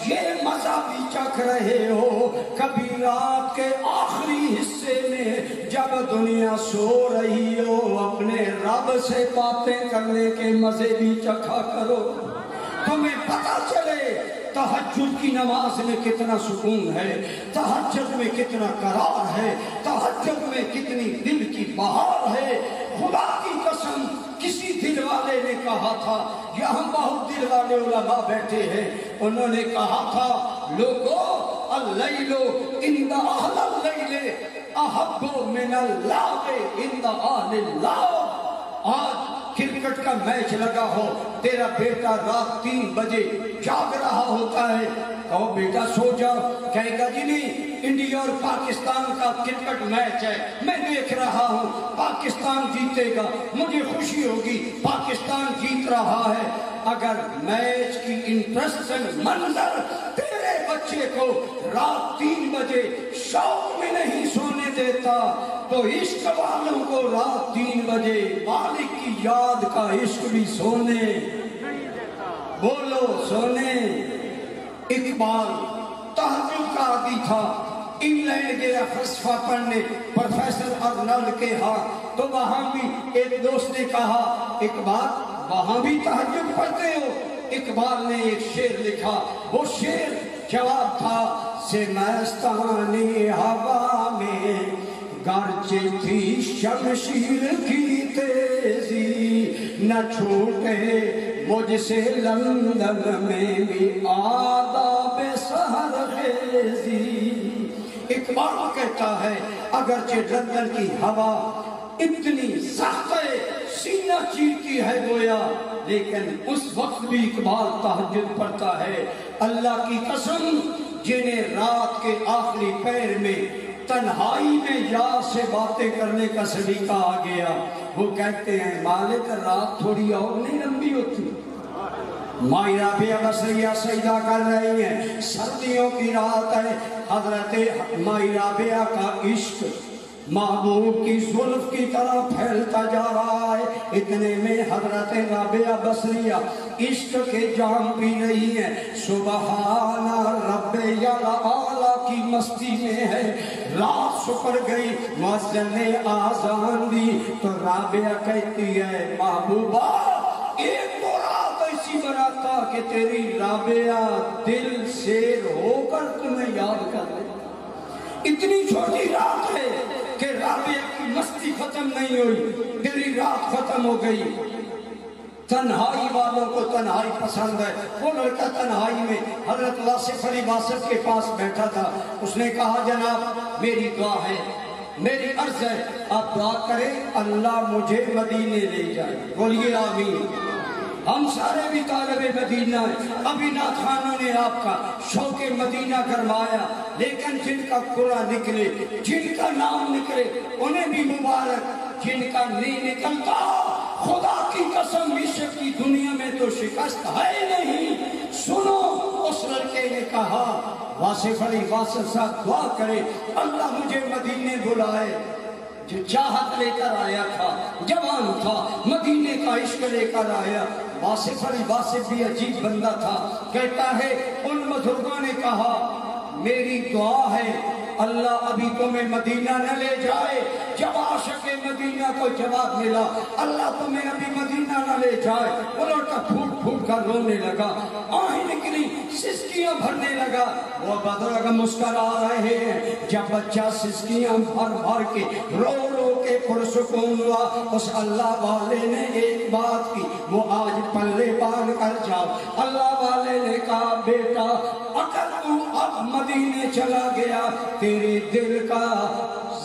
یہ مزہ بھی چکھ رہے ہو، کبھی رات کے آخری حصے میں جب دنیا سو رہی ہو اپنے رب سے باتیں کرنے کے مزے بھی چکھا کرو، تمہیں پتہ چلے تہجد کی نماز میں کتنا سکون ہے، تہجد میں کتنا قرار ہے، تہجد میں کتنی دل کی بہار ہے۔ خدا کی قسم کسی دل والے نے کہا تھا، یہاں بہت دل والے علماء بیٹھے ہیں، انہوں نے کہا تھا لوگو اللیل عند اہل اللیل احب من اللعب عند اہل اللعب۔ آج کرکٹ کا میچ لگا ہو، تیرا بیٹا رات 3 بجے جاگ رہا ہوتا ہے، کہو بیٹا سو جاؤ، کہے گا جی نہیں انڈیا اور پاکستان کا کرکٹ میچ ہے، میں دیکھ رہا ہوں، پاکستان جیتے گا، مجھے خوشی ہوگی، پاکستان جیت رہا ہے۔ اگر میچ کی انٹرسٹنگ منظر تیرے بچے کو رات 3 بجے شوق میں نہیں سونے دیتا تو عشق والوں کو رات 3 بجے مالک کی یاد کا عشق بھی سونے، بولو سونے۔ اقبال تہجد کا عادی تھا، انگلینڈ گیا فلسفہ پڑھنے پروفیسر ارنلڈ کے ہاں، تو وہاں بھی ایک دوست نے کہا اقبال وہاں بھی تہجد پڑھتے ہو؟ اقبال نے ایک شعر لکھا، وہ شعر جواب تھا سے مستانی ہوا میں گرچہ تھی شمشیر کی تیزی، نہ چھوٹے مجھ سے لندن میں بھی آداب سحر خیزی۔ اقبال کہتا ہے اگرچہ لندن کی ہوا اتنی سخت ہے، سینہ چیرتی ہے گویا، لیکن اس وقت بھی اقبال تہجد پڑھتا ہے۔ اللہ کی قسم جنہیں رات کے آخری پہر میں تنہائی میں یار سے باتیں کرنے کا سلیقہ آ گیا، وہ کہتے ہیں مالک رات تھوڑی اور نہیں لمبی ہوتی۔ مائی رابعہ بصریہ سجدہ کر رہی ہیں، سردیوں کی رات ہے، حضرت مائی رابعہ کا عشق محبوب کی زلف کی طرح پھیلتا جا رہا ہے۔ اتنے میں حضرت رابعہ بصریہ عشق کے جام پی رہی ہیں، سبحان رب اعلیٰ کی مستی میں ہے۔ رات سپر گئی، مؤذن نے آذان دی تو رابعہ کہتی ہے محبوبہ ایک تو رات ایسی براتا کہ تیری رابعہ دل سیر ہو کر تمہیں یاد کر لے۔ اتنی چھوٹی رات ہے کہ رابعہ کی مستی ختم نہیں ہوئی، تیری رات ختم ہو گئی۔ تنہائی والوں کو تنہائی پسند ہے۔ وہ لڑکا تنہائی میں حضرت واصف علی واصف کے پاس بیٹھا تھا، اس نے کہا جناب میری دعا ہے، میری عرض ہے، آپ دعا کریں اللہ مجھے مدینے لے جائے، بولیے آمین۔ ہم سارے بھی طالب مدینہ ہیں، ابھی نعت خانوں نے آپ کا شوق مدینہ گرمایا، لیکن جن کا قرآن نکلے، جن کا نام نکلے انہیں بھی مبارک، جن کا نہیں نکلتا خدا کی قسم عشق کی دنیا میں تو شکست ہے نہیں۔ سنو اس لڑکے نے کہا واصف علی واصف صاحب دعا کرے اللہ مجھے مدینے بلائے۔ جو چاہت لے کر آیا تھا، جوان تھا، مدینے کا عشق لے کر آیا۔ واصف علی واصف بھی عجیب بندہ تھا، کہتا ہے ان بزرگوں نے کہا میری دعا ہے اللہ ابھی تمہیں مدینہ نہ لے جائے. جب عاشق مدینہ کو جواب ملا اللہ تمہیں ابھی مدینہ نہ لے جائے، وہ لڑکا پھوٹ پھوٹ کر رونے لگا، آہیں نکلی، سسکیاں بھرنے لگا. وہ بزرگ مسکرا رہے ہیں. جب بچہ سسکیاں بھر بھر کے رو رو کے پرسکون ہوا، اس اللہ والے نے ایک بات کی، وہ آج پلے باندھ کر جاؤ. اللہ والے نے کہا بیٹا اگر تو اب مدینے چلا گیا تیرے دل کا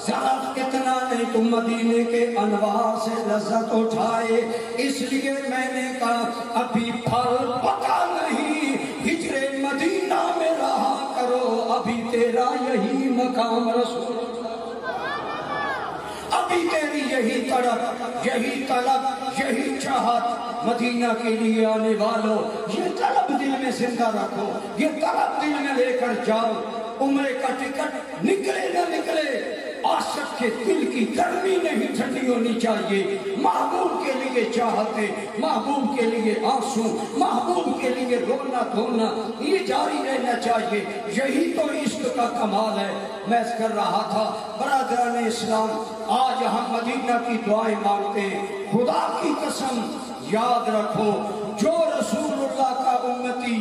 ذرا کتنا نہیں تو مدینے کے انوار سے لذت اٹھائے. اس لیے میں نے کہا ابھی پھل پکا نہیں، ہجرے مدینہ میں رہا کرو، ابھی تیرا یہی مقام رسول، ابھی تیری یہی تڑپ، یہی طلب، یہی چاہت مدینہ کے لیے آنے والوں. یہ طلب دل میں زندہ رکھو، یہ طلب دل میں لے کر جاؤ. عمرے کا ٹکٹ نکلے نہ نکلے، عاشق کے دل کی گرمی نہیں ٹھنڈی ہونی چاہیے. محبوب کے لیے چاہتیں، محبوب کے لیے آنسو، محبوب کے لیے رونا دھونا یہ جاری رہنا چاہیے. یہی تو عشق کا کمال ہے. میں کر رہا تھا برادران اسلام، آج ہم مدینہ کی دعائیں مانگتے ہیں. خدا کی قسم یاد رکھو جو رسول اللہ کا امتی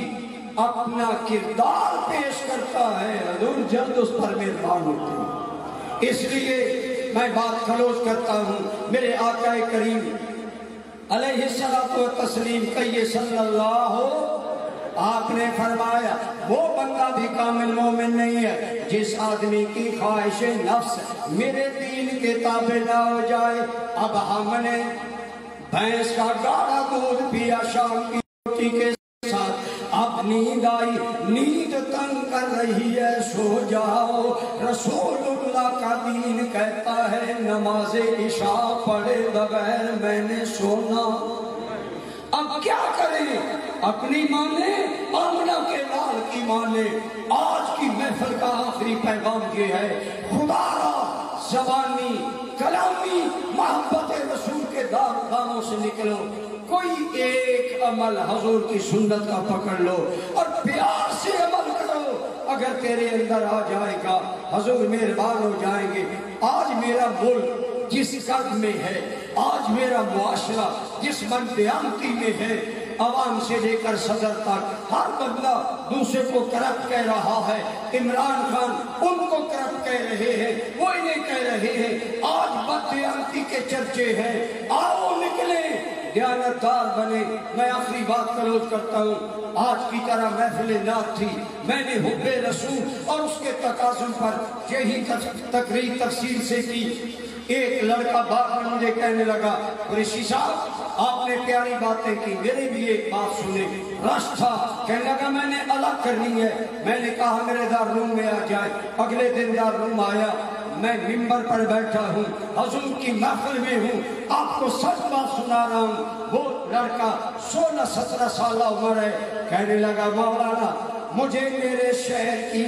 اپنا کردار پیش کرتا ہے حضور جلد اس پر مہربان ہوتے ہیں. اس لیے میں بات کلوز کرتا ہوں. میرے آقا کریم علیہ الصلوۃ والتسلیم کہیے صلی اللہ آپ نے فرمایا وہ بندہ بھی کامل مومن نہیں ہے جس آدمی کی خواہش نفس میرے دین کے تابع نہ ہو جائے. اب ہم نے بھینس کا گاڑھا دودھ پیا شام کی روٹی کے ساتھ، اب نیند آئی، نیند تنگ کر رہی ہے، سو جاؤ. رسول اللہ کا دین کہتا ہے نماز عشاء پڑھے بغیر میں نے سونا. اب کیا کریں؟ اپنی مانے، آمنہ کے لال کی مانے. آج کی محفل کا آخری پیغام یہ ہے خدا را زبانی کلامی محبت رسول کے داموں سے نکلو. کوئی ایک عمل حضور کی سنت کا پکڑ لو اور پیار سے عمل کرو. اگر تیرے اندر آ جائے گا حضور مہربان ہو جائیں گے. آج میرا ملک جس قد میں ہے، آج میرا معاشرہ جس منطقتی میں ہے، عوام سے لے کر صدر تک ہر بندہ دوسرے کو کرپٹ کہہ رہا ہے. عمران خان ان کو کرپٹ کہہ رہے ہیں، وہ انہیں کہہ رہے ہیں. آج بددیانتی کے چرچے ہیں. آؤ نکلیں، دیانتدار بنے. میں آخری بات کلوز کرتا ہوں. آج کی طرح محفل نعت تھی، میں نے حب رسول اور اس کے تقاضوں پر یہی تقریر تفصیل سے کی. ایک لڑکا بعد میں مجھے کہنے لگا قریشی صاحب آپ نے پیاری باتیں کی، میرے بھی ایک بات سنے. رش تھا، کہنے لگا میں نے الگ کرنی ہے. میں نے کہا میرے دار روم میں آ جائے. اگلے دن دار روم آیا، میں ممبر پر بیٹھا ہوں، حضور کی محفل میں ہوں، آپ کو سچ بات سنا رہا ہوں. وہ لڑکا 16-17 سالہ عمر ہے، کہنے لگا مولانا مجھے میرے شہر کی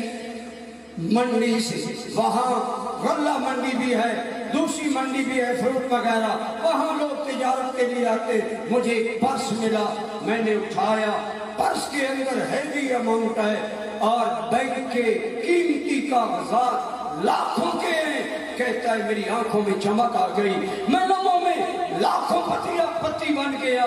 منڈی سے، وہاں غلہ منڈی بھی ہے، دوسری منڈی بھی ہے فروٹ وغیرہ، وہاں لوگ تجارت کے لیے آتے. مجھے ایک پرس ملا، میں نے اٹھایا، پرس کے اندر ہیوی اماؤنٹ ہے اور بینک کے قیمتی کاغذات لاکھوں کے ہیں. کہتا ہے میری آنکھوں میں چمک آ گئی، میں لمحوں میں لاکھوں پتی بن گیا.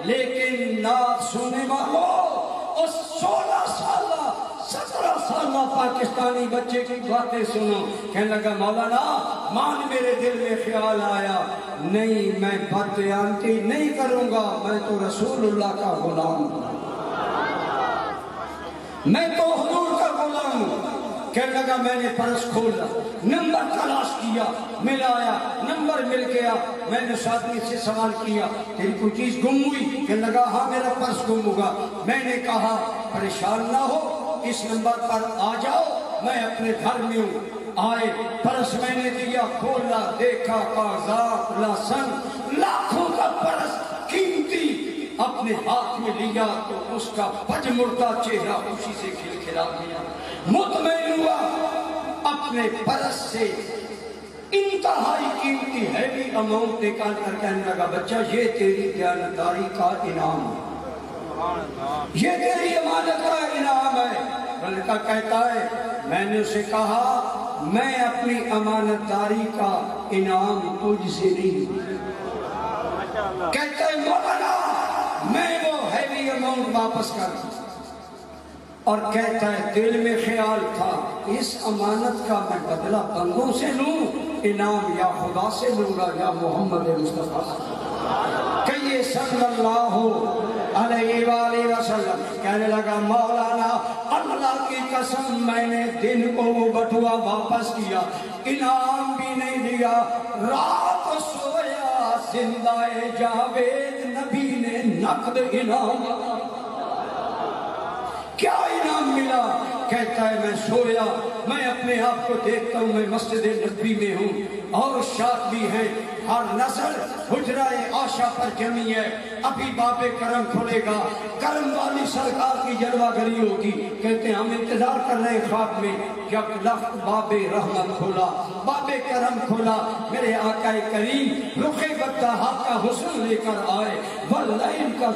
لیکن نعت سننے والوں اس 16 سالہ 17 سالہ پاکستانی بچے کی باتیں سنو. کہنے لگا مولانا مان میرے دل میں خیال آیا، نہیں میں بددیانتی نہیں کروں گا، میں تو رسول اللہ کا غلام ہوں، میں تو حضور کا غلام ہوں. کہنے لگا میں نے پرس کھولا، نمبر تلاش کیا، ملایا، نمبر مل گیا. میں نے اس آدمی سے سوال کیا تیری کوئی چیز گم ہوئی؟ کہنے لگا ہاں میرا پرس گم ہوگا. میں نے کہا پریشان نہ ہو، اس نمبر پر آ جاؤ، میں اپنے گھر میں ہوں. آئے، پرس میں نے دیا، کھولا، دیکھا کاغذات لہسن لاکھوں کا پرس قیمتی اپنے ہاتھ میں لیا تو اس کا پج مردہ چہرہ خوشی سے کھلکھلا گیا. مطمئن ہوا، اپنے پرس سے انتہائی قیمتی ہیوی اماؤنٹ نکال کر کہنے لگا بچہ یہ تیری دیانتداری کا انعام ہے، یہ تیری امانت کا انعام ہے. لڑکا کہتا ہے میں نے اسے کہا میں اپنی امانت داری کا انعام تجھ سے نہیں. کہتا ہے مولانا میں وہ ہیوی اماؤنٹ واپس کر دوں. اور کہتا ہے دل میں خیال تھا اس امانت کا میں بدلہ بندوں سے لوں، انعام یا خدا سے لوں گا یا محمد مصطفیٰ. کہیے صلی اللہ علیہ وآلہ وسلم. کہنے لگا مولانا اللہ کی قسم میں نے دن کو وہ بٹوا واپس کیا، انعام بھی نہیں دیا. رات سویا زندہ جاوید نبی نے نقد انعام. کیا انعام ملا؟ کہتا ہے میں سویا، میں اپنے آپ کو دیکھتا ہوں میں مسجد نبوی میں ہوں اور شاد بھی ہے، ہر نظر حجرہ عائشہ پر جمی ہے. ابھی باب کرم کھولے گا، کرم والی سرکار کی جلوہ گری ہوگی. کہتے ہیں ہم انتظار کر رہے ہیں خواب میں. جب لفظ باب رحمت کھولا، باب کرم کھولا، میرے آقا کریم رخ بدحا کا حسن لے کر آئے، واللیل کا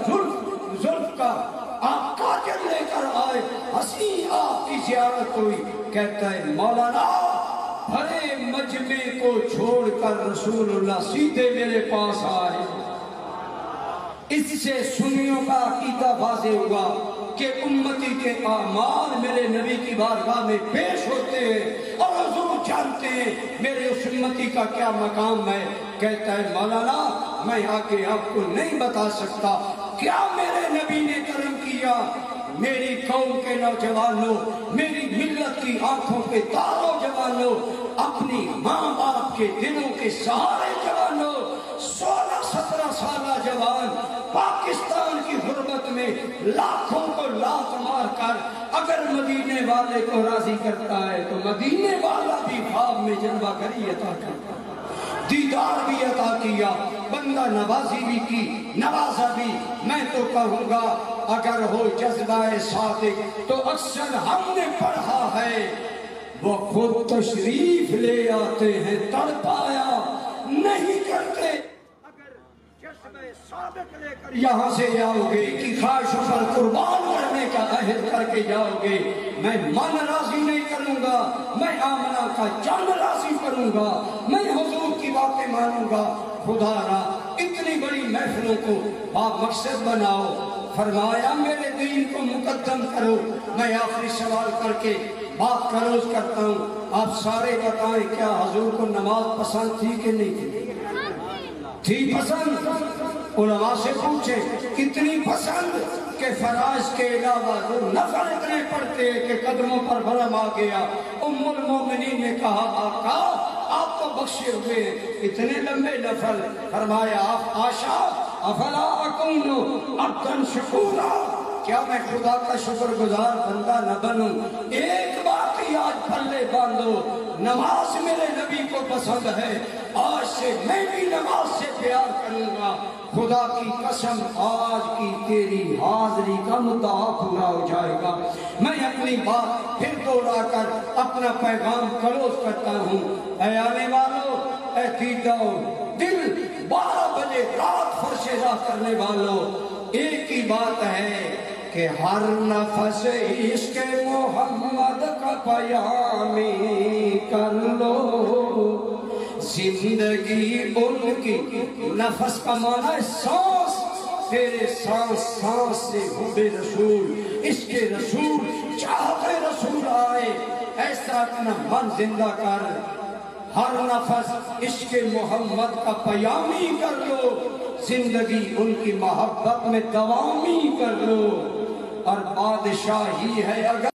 زلف کا آپ کاجل لے کر آئے، حسین آپ کی زیارت ہوئی. کہتا ہے مولانا بھرے مجمع کو چھوڑ کر رسول اللہ سیدھے میرے پاس آئے. اس سے سنیوں کا عقیدہ واضح ہوا کہ امتی کے اعمال میرے نبی کی بارگاہ میں پیش ہوتے ہیں اور حضور جانتے ہیں میرے اس امتی کا کیا مقام ہے. کہتا ہے مولانا میں آگے آپ کو نہیں بتا سکتا کیا میرے نبی نے کرم کیا. میری قوم کے نوجوانوں، میری ملت کی آنکھوں کے تاروں جوانوں، اپنی ماں باپ کے دلوں کے سہارے جوانوں، 16-17 سالہ جوان پاکستان کی غربت میں لاکھوں کو لات مار کر اگر مدینے والے کو راضی کرتا ہے تو مدینے والا بھی خواب میں جلوہ گری عطا کرتا ہے، دیدار بھی عطا کیا، بندہ نوازی بھی کی، نوازا بھی. میں تو کہوں گا اگر ہو جذبہ صادق تو اکثر ہم نے پڑھا ہے وہ خود تشریف لے آتے ہیں تڑپایا نہیں کرتے. اگر جذبہ صادق لے کر یہاں سے جاؤ گے کہ خواہشوں پر قربان کرنے کا عہد کر کے جاؤ گے، میں من راضی نہیں کروں گا، میں آمنہ کا جان راضی کروں گا، میں حضور کی باتیں مانوں گا. خدا را اتنی بڑی محفلوں کو آپ مقصد بناؤ. فرمایا میرے دین کو مقدم کرو. میں آخری سوال کر کے بات کلوز کرتا ہوں. آپ سارے بتائیں کیا حضور کو نماز پسند تھی کہ نہیں تھی؟ تھی پسند. علماء سے پوچھیں کتنی پسند کہ فرائض کے علاوہ نفل اتنے پڑھتے کہ قدموں پر بھرم آ گیا. ام المومنین نے کہا آقا آپ تو بخشے ہوئے اتنے لمبے نفل. فرمایا آپ عائشہ افلا اکون عبدا شکورا، کیا میں خدا کا شکر گزار بندہ نہ بنوں؟ ایک بات ہی آج پلے باندھو، نماز میرے نبی کو پسند ہے، آج سے میں بھی نماز سے پیار کروں گا. خدا کی قسم آج کی تیری حاضری کا مدعا پورا ہو جائے گا. میں اپنی بات پھر دوہرا کر اپنا پیغام کلوز کرتا ہوں. اے آنے والوں، اے دیداؤ دل 12 بجے رات فرش راہ کرنے والوں، ایک ہی بات ہے کہ ہر نفس عشق محمد کا پیامی کر لو. زندگی ان کی نفس کا معنی ہے سانس، تیرے سانس سانس سے حب رسول، عشق رسول، چاہت رسول آئے. ایسا اپنا من زندہ کر، ہر نفس عشق محمد کا پیامی کر لو، زندگی ان کی محبت میں دوامی کر لو. اور بادشاہی ہے اگر